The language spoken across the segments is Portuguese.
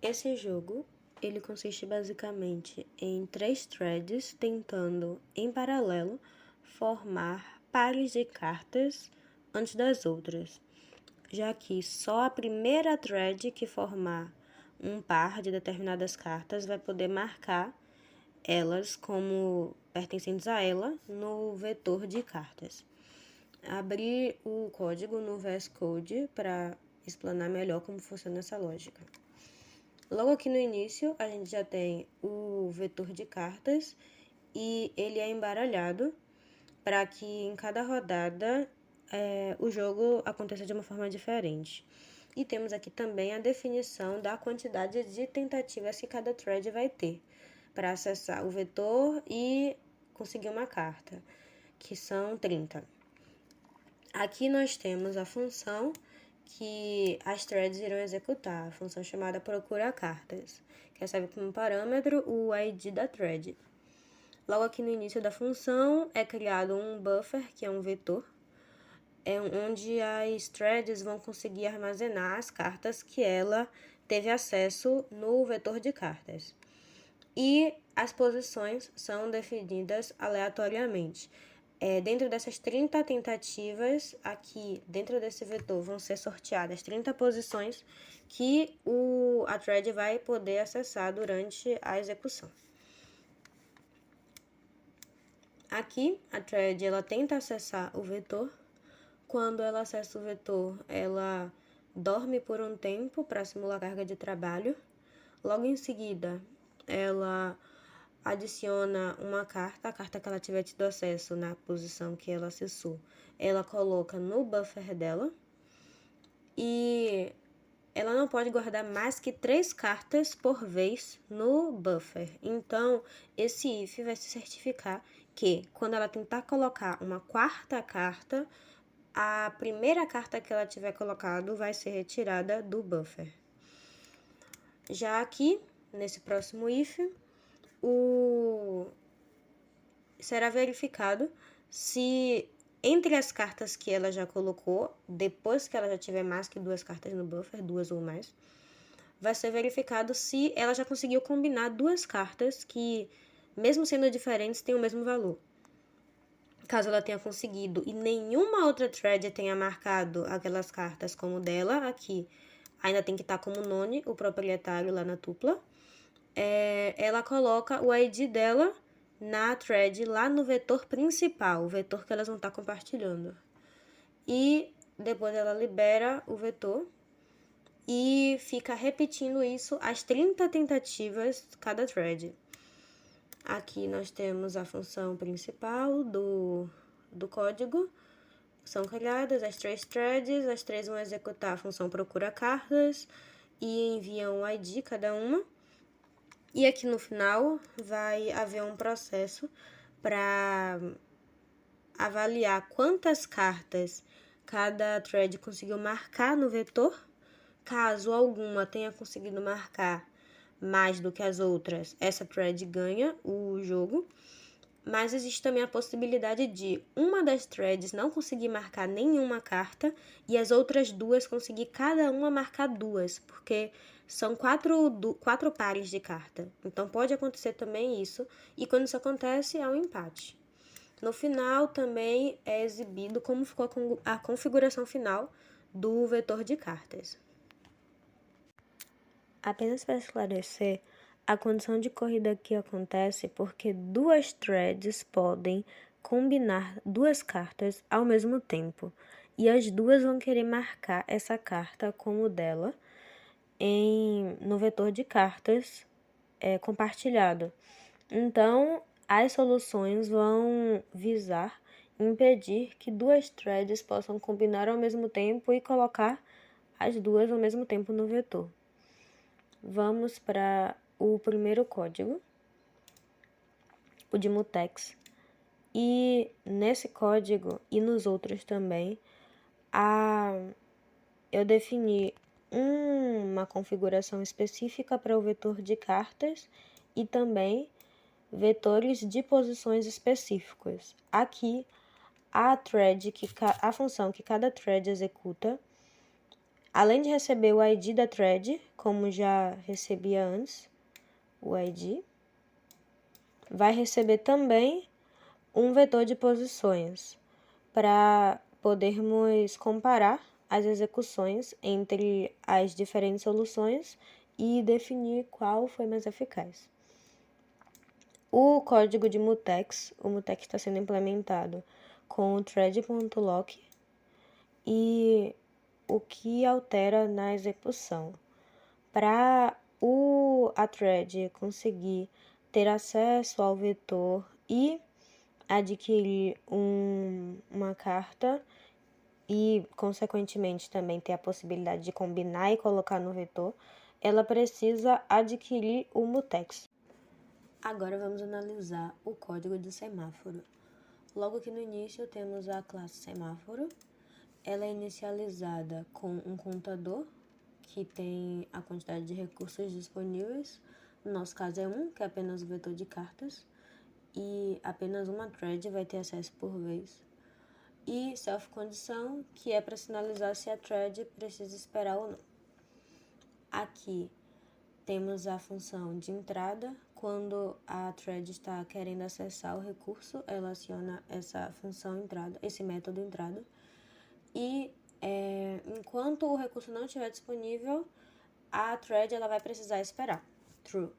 Esse jogo, ele consiste basicamente em 3 threads tentando, em paralelo, formar pares de cartas antes das outras, já que só a primeira thread que formar um par de determinadas cartas vai poder marcar elas como pertencentes a ela no vetor de cartas. Abrir o código no VS Code para explanar melhor como funciona essa lógica. Logo aqui no início, a gente já tem o vetor de cartas e ele é embaralhado para que em cada rodada o jogo aconteça de uma forma diferente. E temos aqui também a definição da quantidade de tentativas que cada thread vai ter para acessar o vetor e conseguir uma carta, que são 30. Aqui nós temos a função que as threads irão executar, a função chamada procura cartas, que recebe como parâmetro o ID da thread. Logo aqui no início da função é criado um buffer, que é um vetor, onde as threads vão conseguir armazenar as cartas que ela teve acesso no vetor de cartas. E as posições são definidas aleatoriamente. Dentro dessas 30 tentativas, aqui dentro desse vetor vão ser sorteadas 30 posições que a thread vai poder acessar durante a execução. Aqui, a thread ela tenta acessar o vetor. Quando ela acessa o vetor, ela dorme por um tempo para simular carga de trabalho. Logo em seguida, ela adiciona uma carta, a carta que ela tiver tido acesso na posição que ela acessou, ela coloca no buffer dela e ela não pode guardar mais que 3 cartas por vez no buffer. Então, esse if vai se certificar que quando ela tentar colocar uma quarta carta, a primeira carta que ela tiver colocado vai ser retirada do buffer. Já aqui, nesse próximo if, será verificado se entre as cartas que ela já colocou, depois que ela já tiver mais que 2 cartas no buffer, 2 ou mais, vai ser verificado se ela já conseguiu combinar 2 cartas que, mesmo sendo diferentes, têm o mesmo valor. Caso ela tenha conseguido e nenhuma outra thread tenha marcado aquelas cartas como dela, aqui ainda tem que estar como none, o proprietário lá na tupla, ela coloca o ID dela na thread lá no vetor principal, o vetor que elas vão estar compartilhando. E depois ela libera o vetor e fica repetindo isso as 30 tentativas cada thread. Aqui nós temos a função principal do código. São criadas as 3 threads, as 3 vão executar a função procura cartas e enviam o ID cada uma. E aqui no final vai haver um processo para avaliar quantas cartas cada thread conseguiu marcar no vetor. Caso alguma tenha conseguido marcar mais do que as outras, essa thread ganha o jogo. Mas existe também a possibilidade de uma das threads não conseguir marcar nenhuma carta e as outras 2 conseguir cada uma marcar 2, porque são 4 pares de carta. Então pode acontecer também isso, e quando isso acontece há um empate. No final também é exibido como ficou a configuração final do vetor de cartas. Apenas para esclarecer, a condição de corrida aqui acontece porque 2 threads podem combinar 2 cartas ao mesmo tempo, e as 2 vão querer marcar essa carta como dela no vetor de cartas compartilhado. Então, as soluções vão visar impedir que 2 threads possam combinar ao mesmo tempo e colocar as 2 ao mesmo tempo no vetor. Vamos para o primeiro código, o de mutex. E nesse código e nos outros também, eu defini uma configuração específica para o vetor de cartas e também vetores de posições específicos. Aqui, a função que cada thread executa, Além de receber o ID da thread, como já recebia antes, o ID, vai receber também um vetor de posições para podermos comparar as execuções entre as diferentes soluções e definir qual foi mais eficaz. O código de mutex, o mutex está sendo implementado com o thread.lock e o que altera na execução. Para a thread conseguir ter acesso ao vetor e adquirir uma carta e, consequentemente, também ter a possibilidade de combinar e colocar no vetor, ela precisa adquirir o mutex. Agora vamos analisar o código do semáforo. Logo que no início temos a classe semáforo. Ela é inicializada com um contador que tem a quantidade de recursos disponíveis. No nosso caso é 1, que é apenas o vetor de cartas. E apenas uma thread vai ter acesso por vez. E self-condição, que é para sinalizar se a thread precisa esperar ou não. Aqui temos a função de entrada. Quando a thread está querendo acessar o recurso, ela aciona essa função entrada, esse método entrada. E enquanto o recurso não estiver disponível, a thread ela vai precisar esperar. True.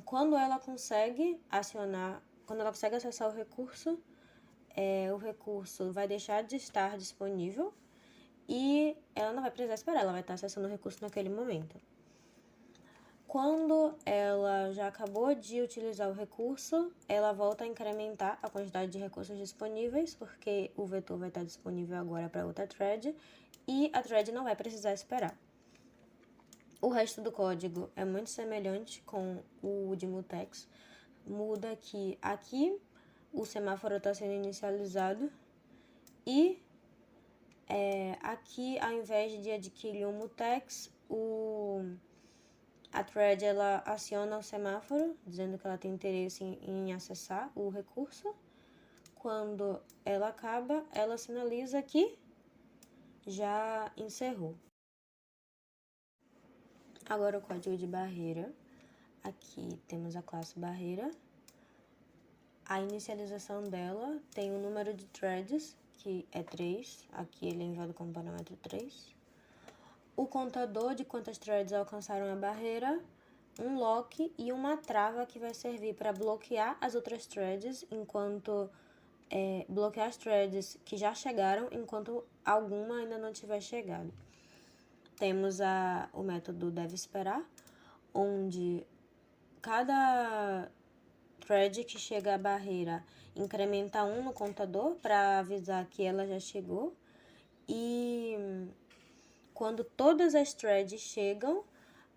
Quando ela consegue acessar o recurso vai deixar de estar disponível e ela não vai precisar esperar, ela vai estar acessando o recurso naquele momento. Quando ela já acabou de utilizar o recurso, ela volta a incrementar a quantidade de recursos disponíveis, porque o vetor vai estar disponível agora para outra thread e a thread não vai precisar esperar. O resto do código é muito semelhante com o de mutex. Muda que aqui o semáforo está sendo inicializado e aqui, ao invés de adquirir um mutex, a thread ela aciona o semáforo, dizendo que ela tem interesse em acessar o recurso. Quando ela acaba, ela sinaliza que já encerrou. Agora o código de barreira. Aqui temos a classe barreira. A inicialização dela tem um número de threads, que é 3. Aqui ele é enviado como parâmetro 3. O contador de quantas threads alcançaram a barreira, um lock e uma trava que vai servir para bloquear as outras threads bloquear as threads que já chegaram enquanto alguma ainda não tiver chegado. Temos o método devEsperar, onde cada thread que chega à barreira incrementa 1 no contador para avisar que ela já chegou. E quando todas as threads chegam,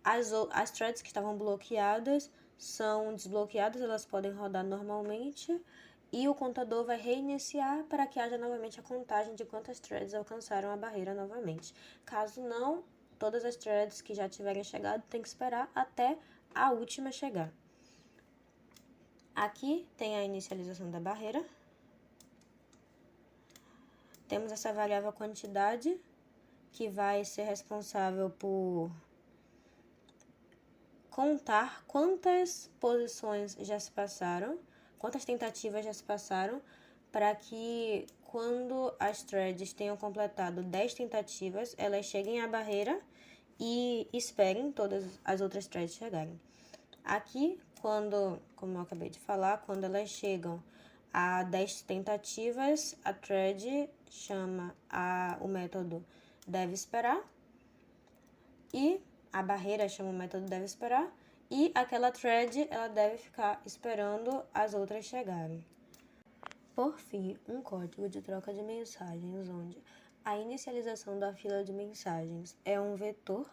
as threads que estavam bloqueadas são desbloqueadas, elas podem rodar normalmente e o contador vai reiniciar para que haja novamente a contagem de quantas threads alcançaram a barreira novamente. Caso não, todas as threads que já tiverem chegado tem que esperar até a última chegar. Aqui tem a inicialização da barreira. Temos essa variável quantidade, que vai ser responsável por contar quantas posições já se passaram, quantas tentativas já se passaram, para que quando as threads tenham completado 10 tentativas, elas cheguem à barreira e esperem todas as outras threads chegarem. Aqui, como eu acabei de falar, quando elas chegam a 10 tentativas, a thread chama o método devEsperar e a barreira chama o método devEsperar e aquela thread ela deve ficar esperando as outras chegarem. Por fim, um código de troca de mensagens, onde a inicialização da fila de mensagens é um vetor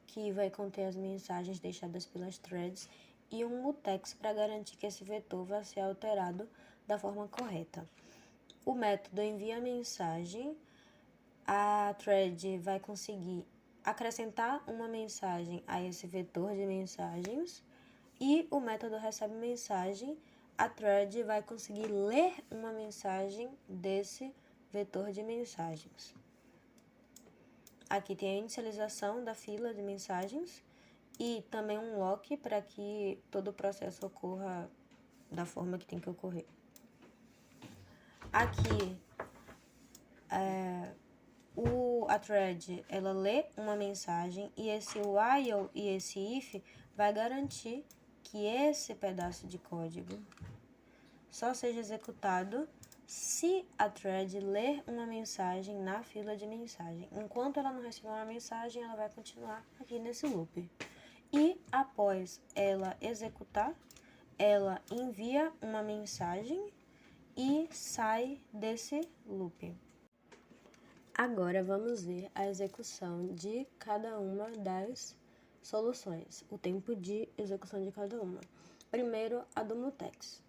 que vai conter as mensagens deixadas pelas threads e um mutex para garantir que esse vetor vai ser alterado da forma correta. O método envia a mensagem, a thread vai conseguir acrescentar uma mensagem a esse vetor de mensagens e o método recebe mensagem, a thread vai conseguir ler uma mensagem desse vetor de mensagens. aqui tem a inicialização da fila de mensagens e também um lock para que todo o processo ocorra da forma que tem que ocorrer. Aqui, a thread, ela lê uma mensagem e esse while e esse if vai garantir que esse pedaço de código só seja executado se a thread ler uma mensagem na fila de mensagem. Enquanto ela não receber uma mensagem, ela vai continuar aqui nesse loop. E após ela executar, ela envia uma mensagem e sai desse loop. Agora vamos ver a execução de cada uma das soluções, o tempo de execução de cada uma. Primeiro, a do mutex.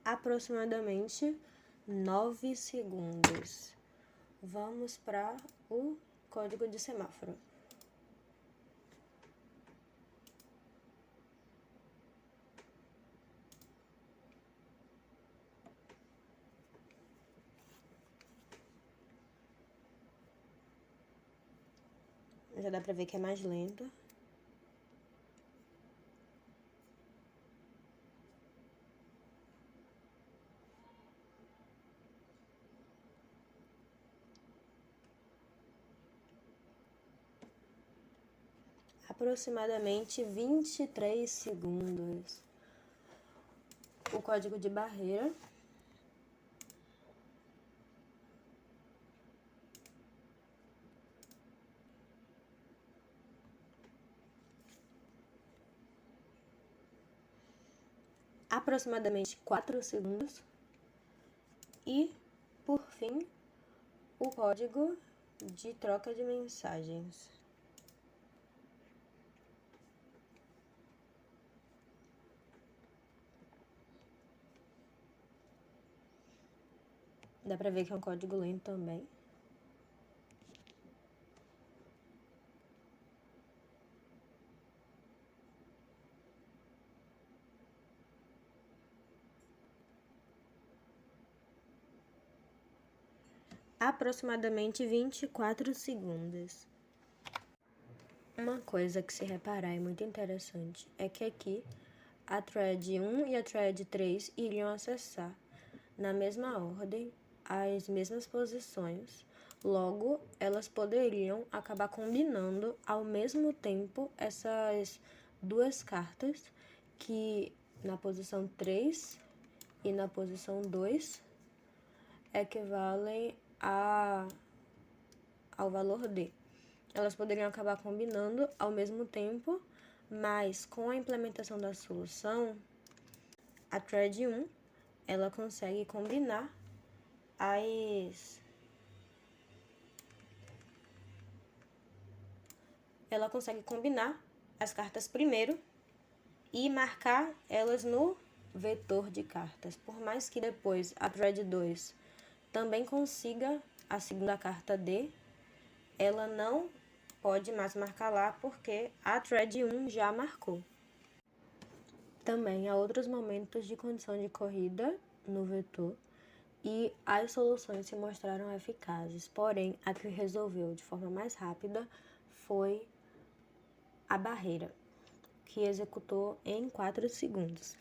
Aproximadamente 9 segundos. Vamos para o código de semáforo. Já dá para ver que é mais lento. Aproximadamente 23 segundos. O código de barreira. Aproximadamente 4 segundos. E, por fim, o código de troca de mensagens. Dá pra ver que é um código lento também. Aproximadamente 24 segundos. Uma coisa que se reparar é muito interessante é que aqui a thread 1 e a thread 3 iriam acessar na mesma ordem as mesmas posições. Logo, elas poderiam acabar combinando ao mesmo tempo essas duas cartas que na posição 3 e na posição 2 equivalem ao valor D. Elas poderiam acabar combinando ao mesmo tempo, mas com a implementação da solução, a thread 1 ela consegue combinar as cartas primeiro e marcar elas no vetor de cartas. Por mais que depois a thread 2 também consiga a segunda carta D, ela não pode mais marcar lá porque a thread 1 já marcou. Também há outros momentos de condição de corrida no vetor e as soluções se mostraram eficazes, porém a que resolveu de forma mais rápida foi a barreira, que executou em 4 segundos.